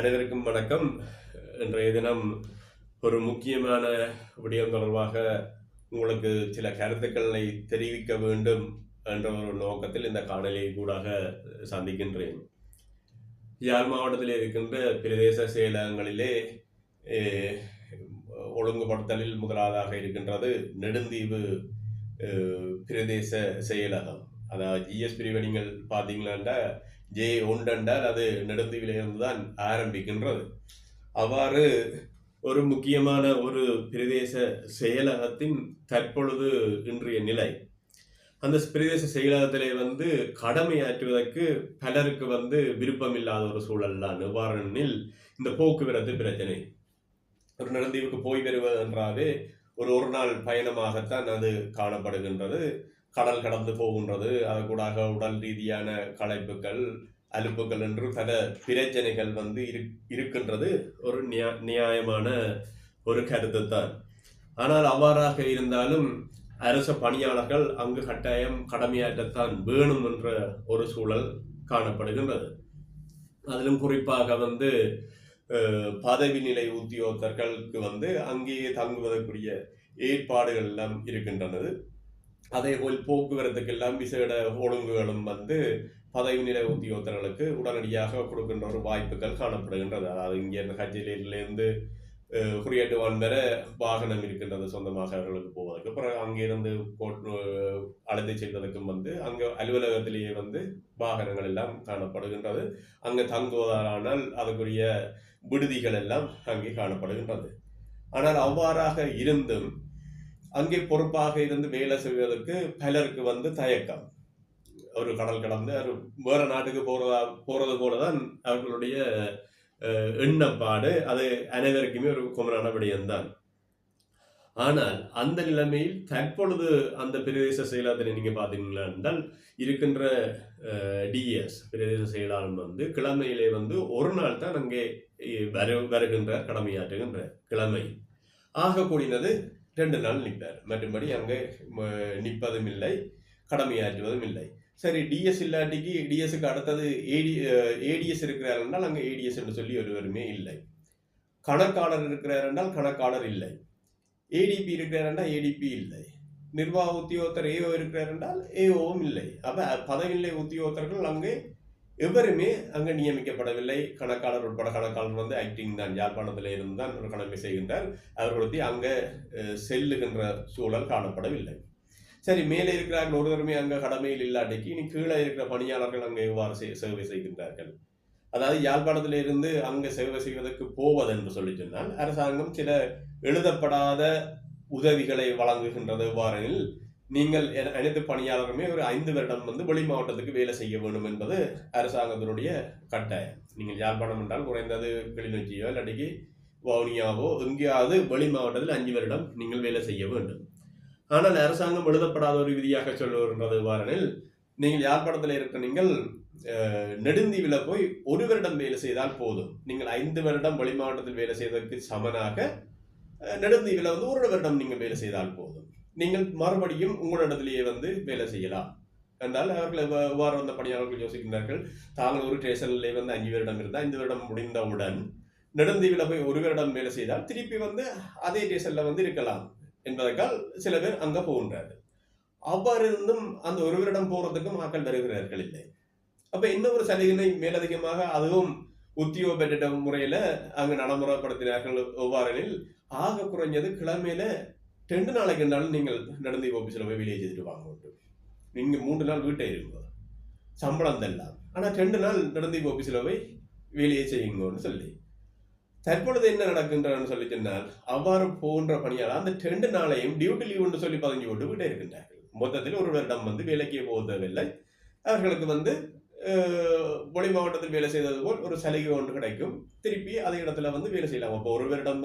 அனைவருக்கும் வணக்கம். இன்றைய தினம் ஒரு முக்கியமான விடயம் தொடர்பாக உங்களுக்கு சில கருத்துக்களை தெரிவிக்க வேண்டும் என்ற ஒரு நோக்கத்தில் இந்த காணொலியை கூடாக சந்திக்கின்றேன். யாழ் மாவட்டத்தில் இருக்கின்ற பிரதேச செயலகங்களிலே ஒழுங்குபடுத்தலில் முதலாவதாக இருக்கின்றது நெடுந்தீவு பிரதேச செயலகம். அதாவது ஜிஎஸ் பிரிவை நீங்கள் பார்த்தீங்களா, ஜே ஒன்றென்றால் அது நெடுந்தீவிலிருந்து தான் ஆரம்பிக்கின்றது. அவ்வாறு ஒரு முக்கியமான ஒரு பிரதேச செயலகத்தின் தற்பொழுது இன்றைய நிலை, அந்த பிரதேச செயலகத்திலே கடமையாற்றுவதற்கு பலருக்கு விருப்பம் இல்லாத ஒரு சூழல்லாம். எவ்வாறெனில், இந்த போக்குவரத்து பிரச்சனை. ஒரு நெடுந்தீவுக்கு போய் வருவதென்றாவே ஒரு நாள் பயணமாகத்தான் அது காணப்படுகின்றது. கடல் கடந்து போகின்றது. அது கூடாக உடல் ரீதியான களைப்புகள், அலுப்புகள் என்று பல பிரச்சனைகள் இருக்கின்றது. ஒரு நியாயமான ஒரு கருத்து தான். ஆனால் அவ்வாறாக இருந்தாலும் அரச பணியாளர்கள் அங்கு கட்டாயம் கடமையாற்றத்தான் வேணும் என்ற ஒரு சூழல் காணப்படுகின்றது. அதிலும் குறிப்பாக பதவி நிலை உத்தியோகத்தர்களுக்கு அங்கேயே தங்குவதற்குரிய ஏற்பாடுகள் எல்லாம் இருக்கின்றது. அதே போல் போக்குவரத்துக்கெல்லாம் விசேட ஒழுங்குகளும் பதவி நிலை உத்தியோகத்தர்களுக்கு உடனடியாக கொடுக்கின்ற ஒரு வாய்ப்புகள் காணப்படுகின்றது. அதாவது இங்கே கட்சியிலிருந்து குறியேட்டுவான் வர வாகனம் இருக்கின்றது சொந்தமாக அவர்களுக்கு போவதற்கு. அப்புறம் அங்கிருந்து அழைத்து செல்வதற்கும் அங்கே அலுவலகத்திலேயே வாகனங்கள் எல்லாம் காணப்படுகின்றது. அங்கே தங்குவதானால் அதுக்குரிய விடுதிகள் எல்லாம் அங்கே காணப்படுகின்றது. ஆனால் அவ்வாறாக இருந்தும் அங்கே பொறுப்பாக இருந்து வேலை செய்வதற்கு பலருக்கு தயக்கம். ஒரு கடல் கடந்து வேற நாட்டுக்கு போறது போலதான் அவர்களுடைய எண்ணப்பாடு. அது அனைவருக்குமே ஒரு குமரான விடயம்தான். ஆனால் அந்த நிலைமையில் தற்பொழுது அந்த பிரதேச செயலாளரை நீங்க பாத்தீங்களா என்றால், இருக்கின்ற டிஎஸ் பிரதேச செயலாளர் கிழமையிலே ஒரு நாள் தான் அங்கே வருகின்ற கடமையாற்றுகின்ற கிழமை. ஆக கூடினது 2 நாள் நிற்பார். மற்றபடி அங்கே நிற்பதும் இல்லை, கடமையாற்றுவதும் இல்லை. சரி, டிஎஸ் இல்லாட்டிக்கு டிஎஸ்க்கு அடுத்தது ஏடிஎஸ் இருக்கிறார் என்றால் அங்கே ஏடிஎஸ் என்று சொல்லி ஒருவருமே இல்லை. கணக்காளர் இருக்கிறார் என்றால் கணக்காளர் இல்லை. ஏடிபி இருக்கிறார் என்றால் ஏடிபி இல்லை. நிர்வாக உத்தியோகத்தர் ஏஓ இருக்கிறார் என்றால் ஏஓவும் இல்லை. அப்ப பதவி நிலை உத்தியோகத்தர்கள் அங்கே எவருமே அங்கே நியமிக்கப்படவில்லை. கணக்காளர் உட்பட. கணக்காளர் ஆக்டிங் தான், யாழ்ப்பாணத்தில் இருந்து தான் ஒரு கடமை செய்கின்றார். அவர்களுக்கு அங்கே செல்லுகின்ற சூழல் காணப்படவில்லை. சரி, மேலே இருக்கிறார்கள் ஒருவருமே அங்கே கடமையில் இல்லாட்டிக்கு இனி கீழே இருக்கிற பணியாளர்கள் அங்கே எவ்வாறு சேவை செய்கின்றார்கள்? அதாவது யாழ்ப்பாணத்தில் இருந்து அங்கே சேவை செய்வதற்கு போவது என்று சொல்லி சொன்னால் அரசாங்கம் சில எழுதப்படாத உதவிகளை வழங்குகின்றது. எவ்வாறெனில், நீங்கள் அனைத்து பணியாளருமே ஒரு 5 வருடம் வெளி மாவட்டத்துக்கு வேலை செய்ய வேண்டும் என்பது அரசாங்கத்தினுடைய கட்டாயம். நீங்கள் யாழ்ப்பாணம் என்றால் குறைந்தது கிளிநொச்சியோ இல்லாட்டிக்கு வவுனியாவோ எங்கேயாவது வெளி மாவட்டத்தில் 5 வருடம் நீங்கள் வேலை செய்ய வேண்டும். ஆனால் அரசாங்கம் எழுதப்படாத ஒரு விதியாக சொல்லுகின்றது. எவ்வாறெனில், நீங்கள் யாழ்ப்பாணத்தில் இருக்கிற நீங்கள் நெடுந்தீவில போய் 1 வருடம் வேலை செய்தால் போதும். நீங்கள் 5 வருடம் வெளி மாவட்டத்தில் வேலை செய்வதற்கு சமனாக நெடுந்தீவில 1 வருடம் நீங்கள் வேலை செய்தால் போதும். நீங்கள் மறுபடியும் உங்களிடத்திலேயே வேலை செய்யலாம் என்றால் அவர்கள் எவ்வாறு வந்த பணியாளர்கள் யோசிக்கின்றார்கள். தாங்கள் ஒரு ஸ்டேஷனிலே 5 வருடம் இருந்தால் 5 வருடம் முடிந்தவுடன் நெடுந்தீவில போய் 1 வருடம் வேலை செய்தால் திருப்பி அதே ஸ்டேஷன்ல இருக்கலாம் என்பதற்கால் சில பேர் அங்க போகின்றார்கள். அவ்வாறு இருந்தும் அந்த 1 வருடம் போறதுக்கும் மக்கள் வருகிறார்கள் இல்லை. அப்ப இன்னொரு சலுகை மேலதிகமாக அதுவும் உத்தியோக பெற்ற முறையில அங்கு நடைமுறைப்படுத்தினார்கள். எவ்வாறெனில், ஆக குறைஞ்சது கிழமையில 2 நாளைக்கு இருந்தாலும் நீங்கள் நெடுந்தீவு ஆபீஸ்ல போய் வெளியே செய்துட்டு வாங்க. நீங்க 3 நாள் வீட்டை இருக்கும், சம்பளம் தரலாம். ஆனா 2 நாள் நெடுந்தீவு ஆபீஸ்ல போய் வேலையை செய்யுங்கன்னு சொல்லி தற்பொழுது என்ன நடக்கின்றன்னு சொல்லி சொன்னால், அவ்வாறு போன்ற பணியாளர் அந்த 2 நாளையும் டியூட்டி லீவ் சொல்லி 15 போட்டு விட்டு இருக்கின்றார்கள். மொத்தத்தில் 1 வருடம் வேலைக்கே போவதில்லை. அவர்களுக்கு வெளி மாவட்டத்தில் வேலை செய்தது போல் ஒரு சலுகை ஒன்று கிடைக்கும். திருப்பி அதே இடத்துல வேலை செய்யலாம். அப்போ 1 வருடம்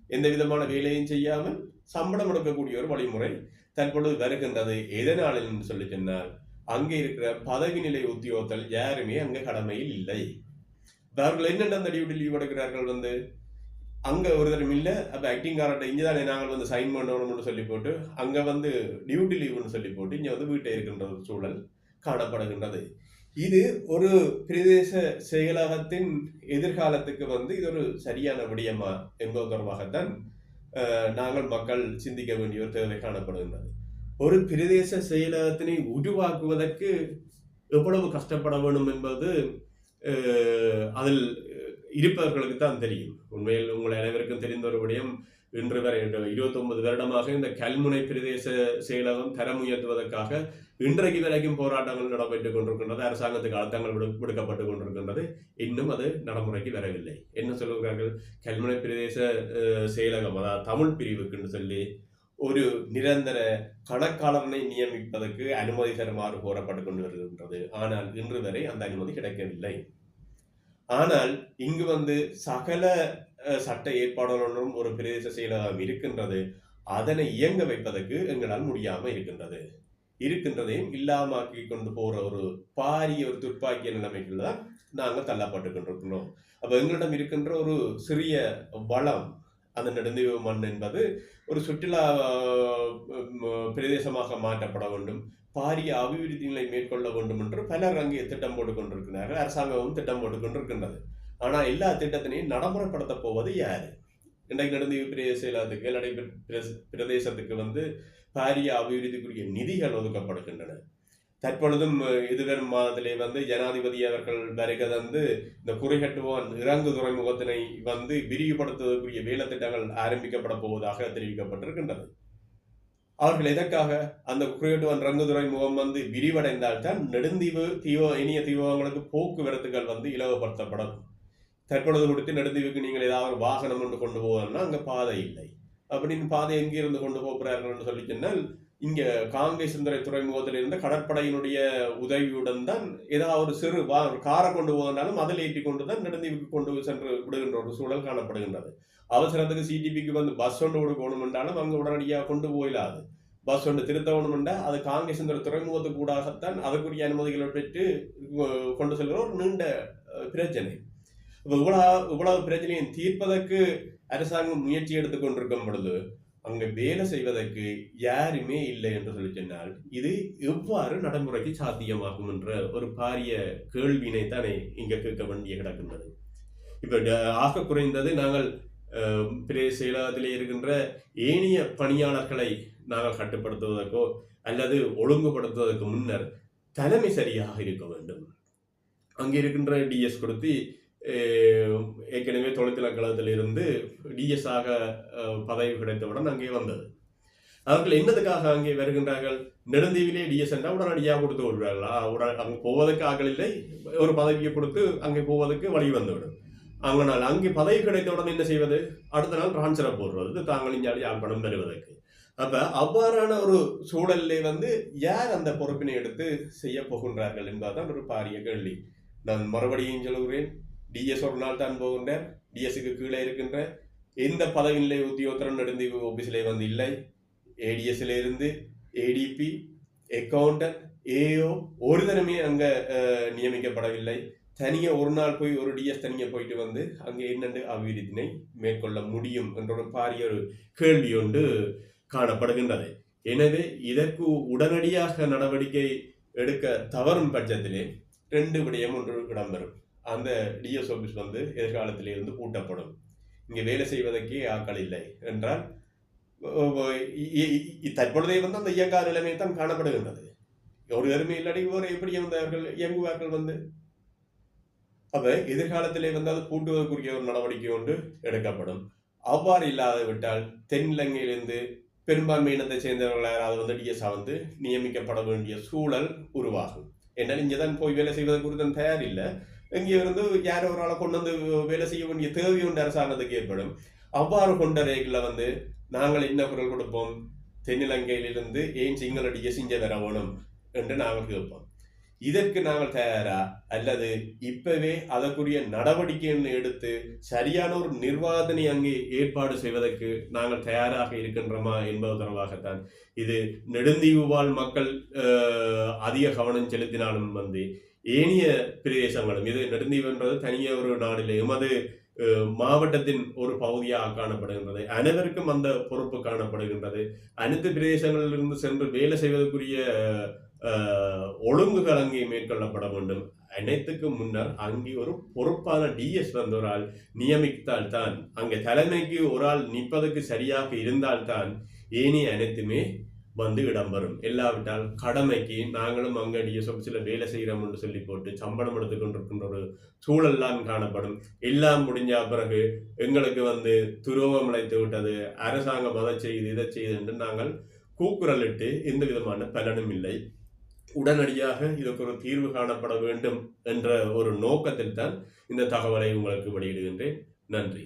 எந்த விதமான வேலையும் செய்யாமல் சம்பளம் எடுக்கக்கூடிய ஒரு வழிமுறை தற்பொழுது வருகின்றது. எதனால் என்று சொல்லி சொன்னால், அங்கே இருக்கிற பதவி நிலை உத்தியோகத்தல் யாருமே அங்கே கடமையில் இல்லை. அவர்கள் என்னென்ன அந்த டியூட்டி லீவ் எடுக்கிறார்கள் அங்க ஒரு தரம் இல்லை. அப்ப ஆக்டிங் காரட்ட இங்கதானே நாங்கள் சைன் பண்ணணும்னு சொல்லி போட்டு அங்க டியூட்டி லீவ்னு சொல்லி போட்டு இங்க வீட்டை இருக்கின்ற ஒரு சூழல் காணப்படுகின்றது. இது ஒரு பிரதேச செயலகத்தின் எதிர்காலத்துக்கு இது ஒரு சரியான விடயமா என்பது தொடர்பாகத்தான் நாங்கள் மக்கள் சிந்திக்க வேண்டிய ஒரு தேவை காணப்படுகின்றது. ஒரு பிரதேச செயலகத்தினை உருவாக்குவதற்கு எவ்வளவு கஷ்டப்பட வேண்டும் என்பது அதில் இருப்பவர்களுக்கு தான் தெரியும். உண்மையில் உங்கள் அனைவருக்கும் தெரிந்த ஒரு விடயம், இன்று வரை 29 வருடமாக இந்த கல்முனை பிரதேச செயலகம் தரம் உயர்த்துவதற்காக இன்றைக்கு வரைக்கும் போராட்டங்கள் நடைபெற்றுக் கொண்டிருக்கின்றது. அரசாங்கத்துக்கு அழுத்தங்கள் விடுக்கப்பட்டுக் கொண்டிருக்கின்றது. இன்னும் அது நடைமுறைக்கு வரவில்லை. என்ன சொல்லுகிறார்கள்? கல்முனை பிரதேச செயலகம், அதாவது தமிழ் பிரிவுக்கு சொல்லி ஒரு நிரந்தர கணக்காளரனை நியமிப்பதற்கு அனுமதி தருமாறு கோரப்பட்டுக் கொண்டு வருகின்றது. ஆனால் இன்று வரை அந்த அனுமதி கிடைக்கவில்லை. ஆனால் இங்கு சகல சட்ட ஏற்பாடுகளுடன் ஒரு பிரதேச செயலகம் இருக்கின்றது. அதனை இயங்க வைப்பதற்கு எங்களால் முடியாம இருக்கின்றதையும் இல்லாமக்கி கொண்டு போற ஒரு பாரிய ஒரு துப்பாக்கிய நிலைமைக்குள்ள தான் நாங்கள் தள்ளப்பட்டு கொண்டிருக்கிறோம். அப்ப எங்களிடம் இருக்கின்ற ஒரு சிறிய வளம், அந்த நெடுந்தீவு மண் என்பது ஒரு சுற்றுலா பிரதேசமாக மாற்றப்பட வேண்டும், பாரிய அபிவிருத்திகளை மேற்கொள்ள வேண்டும் என்று பலர் அங்கே திட்டம் போட்டுக் கொண்டிருக்கிறார்கள். அரசாங்கமும் திட்டம் போட்டுக் கொண்டிருக்கின்றது. ஆனா எல்லா திட்டத்தினையும் நடைமுறைப்படுத்த போவது யாரு? இன்றைக்கு நெடுந்தீவு பிரதேச செயலகத்துக்கு இல்லாட்டி பிரதேசத்துக்கு பாரிய அபிவிருத்திக்குரிய நிதிகள் ஒதுக்கப்படுகின்றன. தற்பொழுதும் எதிர்வரும் மாதத்திலே ஜனாதிபதி அவர்கள் வருகை தந்து இந்த குறிகட்டுவான் இறங்கு துறைமுகத்தினை விரிவுபடுத்துவதற்குரிய வேலை திட்டங்கள் ஆரம்பிக்கப்பட போவதாக தெரிவிக்கப்பட்டிருக்கின்றது. அவர்கள் எதற்காக? அந்த குறிகட்டுவான் இறங்கு துறைமுகம் விரிவடைந்தால்தான் நெடுந்தீவு இனிய தீவங்களுக்கு போக்குவரத்துகள் இலவப்படுத்தப்படும். தற்பொழுது கொடுத்து நெடுந்தீவுக்கு நீங்கள் ஏதாவது வாகனம் ஒன்று கொண்டு போவதுன்னா அங்க பாதை இல்லை. அப்படின்னு பாதை எங்கிருந்து கொண்டு போகிறார்கள் என்று சொல்லி சொன்னால், இங்க காங்கேசந்துறை துறைமுகத்திலிருந்து கடற்படையினுடைய உதவியுடன் தான் ஏதாவது ஒரு சிறு காரை கொண்டு போவதாலும் அதில் ஏற்றி கொண்டுதான் நெடுந்தீவுக்கு கொண்டு சென்று விடுகின்ற ஒரு சூழல் காணப்படுகின்றது. அவசரத்துக்கு சிடிபிக்கு பஸ் ஒன்று கொடுக்கணும் என்றாலும் அங்கு உடனடியாக கொண்டு போயிடாது. பஸ் ஒன்று திருத்தவணும் என்றால் அது காங்கேசந்துறை துறைமுகத்துக்கு கூடாகத்தான் அதற்குரிய அனுமதிகளை பெற்று கொண்டு செல்கிற ஒரு நீண்ட பிரச்சனை. இவ்வளவு பிரச்சனையை தீர்ப்பதற்கு அரசாங்கம் முயற்சி எடுத்துக் கொண்டிருக்கும் பொழுது அங்க வேலை செய்வதற்கு யாருமே இல்லை என்று சொல்லி சொன்னால், இது எவ்வாறு நடைமுறைக்கு சாத்தியமாகும் என்ற ஒரு பாரிய கேள்வினை தானே இங்க கேட்க வேண்டிய கிடக்கின்றது. இப்ப ஆக குறைந்தது நாங்கள் பிரதேச செயலகத்திலே இருக்கின்ற ஏனைய பணியாளர்களை நாங்கள் கட்டுப்படுத்துவதற்கோ அல்லது ஒழுங்குபடுத்துவதற்கு முன்னர் தலைமை சரியாக இருக்க வேண்டும். அங்கே இருக்கின்ற டிஎஸ் கொடுத்து ஏற்கனவே தொழிற்கழகத்தில் இருந்து டிஎஸ் ஆக பதவி கிடைத்தவுடன் அங்கே வந்தது. அவர்கள் என்னதுக்காக அங்கே வருகின்றார்கள்? நெடுந்தீவிலே டிஎஸ் என்றால் உடனடியாக கொடுத்து விடுவார்கள். அங்கே போவதற்கு ஆக்கள் இல்லை, ஒரு பதவியை கொடுத்து அங்கே போவதற்கு வழி வந்துவிடும். ஆனால் அங்கே பதவி கிடைத்தவுடன் என்ன செய்வது? அடுத்த நாள் டிரான்ஸ்ஃபர் போடுவது தாங்கள் இஞ்சாலி யாழ்ப்பாணம் வருவதற்கு. அப்ப அவ்வாறான ஒரு சூழலிலே யார் அந்த பொறுப்பினை எடுத்து செய்ய போகின்றார்கள் என்பதுதான் ஒரு பாரிய கேள்வி. நான் மறுபடியும் சொல்கிறேன், டிஎஸ் ஒரு நாள் தான் போகின்றார். டிஎஸ்க்கு கீழே இருக்கின்ற எந்த பதவி நிலை உத்தியோகத்தரும் நெடுந்தீவு ஆபீஸிலே இல்லை. ஏடிஎஸ்ல இருந்து ஏடிபி, அக்கௌண்டன்ட், ஏஓ ஒரு தரமே அங்க நியமிக்கப்படவில்லை. தனியா ஒரு நாள் போய் ஒரு டிஎஸ் தனியா போயிட்டு அங்கே என்னென்று அபிவிருத்தினை மேற்கொள்ள முடியும் என்ற ஒரு பாரிய ஒரு கேள்வி ஒன்று காணப்படுகின்றது. எனவே இதற்கு உடனடியாக நடவடிக்கை எடுக்க தவறும் பட்சத்திலே 2 விடயம் ஒன்று இடம்பெறும். அந்த டிஎஸ் ஆபீஸ் எதிர்காலத்திலே இருந்து பூட்டப்படும். இங்கே வேலை செய்வதற்கே ஆட்கள் இல்லை என்றால் தற்பொழுதே அந்த இயங்காத நிலைமை தான் காணப்படுகின்றது. ஒரு அருமை இல்லாடி ஒரு எப்படி அவர்கள் இயங்குவார்கள் அப்ப எதிர்காலத்திலே அது பூட்டுவதற்குரிய ஒரு நடவடிக்கை ஒன்று எடுக்கப்படும். அவ்வாறு இல்லாத விட்டால் தென்னிலங்கையிலிருந்து பெரும்பான்மை இனத்தை சேர்ந்தவர்கள் யாராவது டிஎஸ்ஆ நியமிக்கப்பட வேண்டிய சூழல் உருவாகும். என்னால் இங்கேதான் போய் வேலை செய்வதற்கு குறித்து தயார் இல்லை. இங்கே யாரோ ஒரு ஆளை கொண்டு வேலை செய்ய வேண்டிய தேவை ஒன்று அரசாங்கத்துக்கு ஏற்படும். அவ்வாறு கொண்ட ரேகில் நாங்கள் என்ன குரல் கொடுப்போம்? தென்னிலங்கையிலிருந்து ஏன் சிங்கள டிஎஸ் இங்கே வர வேணும் என்று நாங்கள் கேட்போம். இதற்கு நாங்கள் தயாரா அல்லது இப்பவே அதற்குரிய நடவடிக்கைகளை எடுத்து சரியான ஒரு நிர்வாகத்தினை அங்கே ஏற்பாடு செய்வதற்கு நாங்கள் தயாராக இருக்கின்றோமா என்பது தொடர்பாகத்தான். இது நெடுந்தீவு வாழ் மக்கள் அதிக கவனம் செலுத்தினாலும் ஏனைய பிரதேசங்களும், இது நெடுந்தீவு என்பது தனிய ஒரு நாடிலே எமது மாவட்டத்தின் ஒரு பகுதியாக காணப்படுகின்றது. அனைவருக்கும் அந்த பொறுப்பு காணப்படுகின்றது. அனைத்து பிரதேசங்களிலிருந்து சென்று வேலை செய்வதற்குரிய ஒழுங்குகள் அங்கே மேற்கொள்ளப்பட வேண்டும். அனைத்துக்கும் முன்னர் அங்கே ஒரு பொறுப்பான டிஎஸ் வந்து ஒரு ஆள் நியமித்தால்தான், அங்கே தலைமைக்கு ஒரு ஆள் நிற்பதற்கு சரியாக இருந்தால்தான் ஏனைய அனைத்துமே வந்து இடம்பெறும். இல்லாவிட்டால் கடமைக்கு நாங்களும் அங்கே டிஎஸ் ஆஃபீஸில் வேலை செய்கிறோம் என்று சொல்லி போட்டு சம்பளம் எடுத்துக்கொண்டிருக்கின்ற ஒரு சூழல்லாம் காணப்படும். எல்லாம் முடிஞ்ச பிறகு எங்களுக்கு வந்து துரோகம் அழைத்து விட்டது, அரசாங்கம் அதை செய்து இதை செய்து என்று நாங்கள் கூக்குரலிட்டு எந்த விதமான பலனும் இல்லை. உடனடியாக இதற்கு ஒரு தீர்வு காணப்பட வேண்டும் என்ற ஒரு நோக்கத்தில் தான் இந்த தகவலை உங்களுக்கு வெளியிடுகின்றேன். நன்றி.